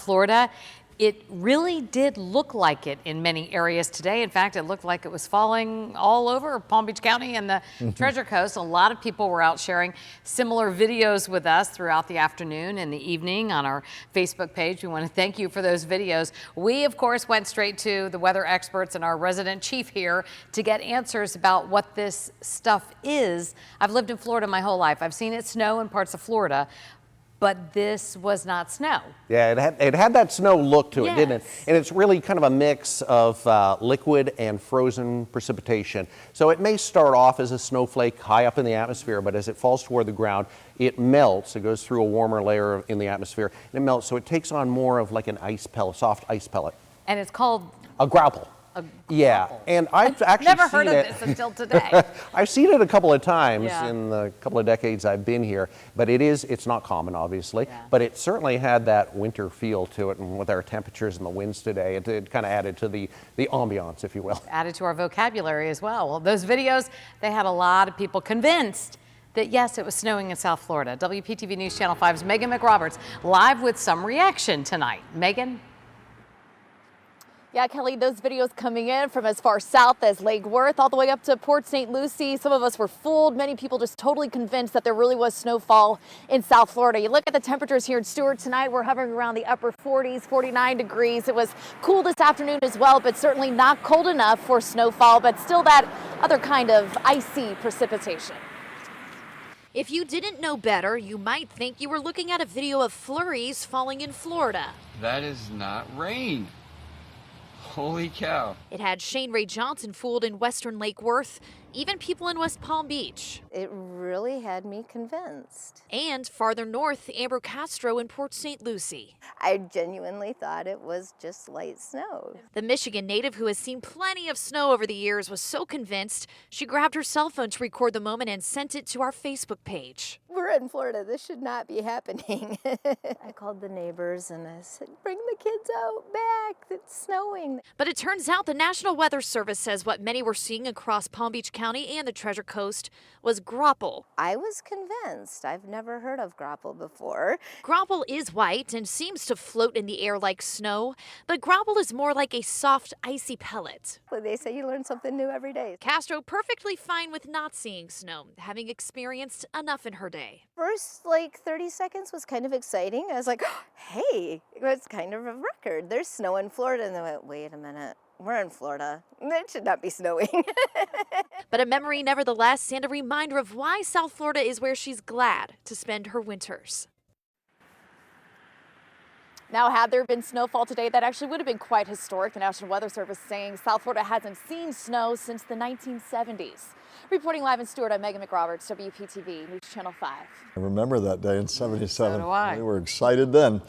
Florida. It really did look like it in many areas today. In fact, it looked like it was falling all over Palm Beach County and the Treasure Coast. A lot of people were out sharing similar videos with us throughout the afternoon and the evening on our Facebook page. We want to thank you for those videos. We, of course, went straight to the weather experts and our resident chief here to get answers about what this stuff is. I've lived in Florida my whole life. I've seen it snow in parts of Florida, but this was not snow. Yeah, it had that snow look to it, didn't it? And it's really kind of a mix of liquid and frozen precipitation. So it may start off as a snowflake high up in the atmosphere, but as it falls toward the ground, it melts. It goes through a warmer layer in the atmosphere, and it melts. So it takes on more of like an ice pellet, soft ice pellet. And it's called a graupel. Yeah, and I've actually never heard of this until today. I've seen it a couple of times in the couple of decades I've been here, but it's not common, obviously, but it certainly had that winter feel to it, and with our temperatures and the winds today, it kind of added to the ambiance, if you will. Added to our vocabulary as well. Well, those videos, they had a lot of people convinced that yes, it was snowing in South Florida. WPTV News Channel 5's Megan McRoberts live with some reaction tonight. Megan? Yeah, Kelly, those videos coming in from as far south as Lake Worth all the way up to Port St. Lucie. Some of us were fooled. Many people just totally convinced that there really was snowfall in South Florida. You look at the temperatures here in Stuart tonight, we're hovering around the upper 40s, 49 degrees. It was cool this afternoon as well, but certainly not cold enough for snowfall, but still that other kind of icy precipitation. If you didn't know better, you might think you were looking at a video of flurries falling in Florida. That is not rain. Holy cow. It had Shane Ray Johnson fooled in western Lake Worth, even people in West Palm Beach. It really had me convinced. And farther north, Amber Castro in Port St. Lucie. I genuinely thought it was just light snow. The Michigan native, who has seen plenty of snow over the years, was so convinced she grabbed her cell phone to record the moment and sent it to our Facebook page. We're in Florida. This should not be happening. I called the neighbors and I said, bring the kids out back. It's snowing. But it turns out the National Weather Service says what many were seeing across Palm Beach County and the Treasure Coast was Graupel. I was convinced. I've never heard of Graupel before. Graupel is white and seems to float in the air like snow, but Graupel is more like a soft, icy pellet. Well, they say you learn something new every day. Castro perfectly fine with not seeing snow, having experienced enough in her day. First, 30 seconds was kind of exciting. I was like, oh, hey, it was kind of a record. There's snow in Florida. And then I went, wait a minute. We're in Florida. It should not be snowing. But a memory nevertheless, and a reminder of why South Florida is where she's glad to spend her winters. Now, had there been snowfall today, that actually would have been quite historic. The National Weather Service saying South Florida hasn't seen snow since the 1970s. Reporting live in Stuart, I'm Megan McRoberts, WPTV News Channel 5. I remember that day in '77. So do I. We were excited then.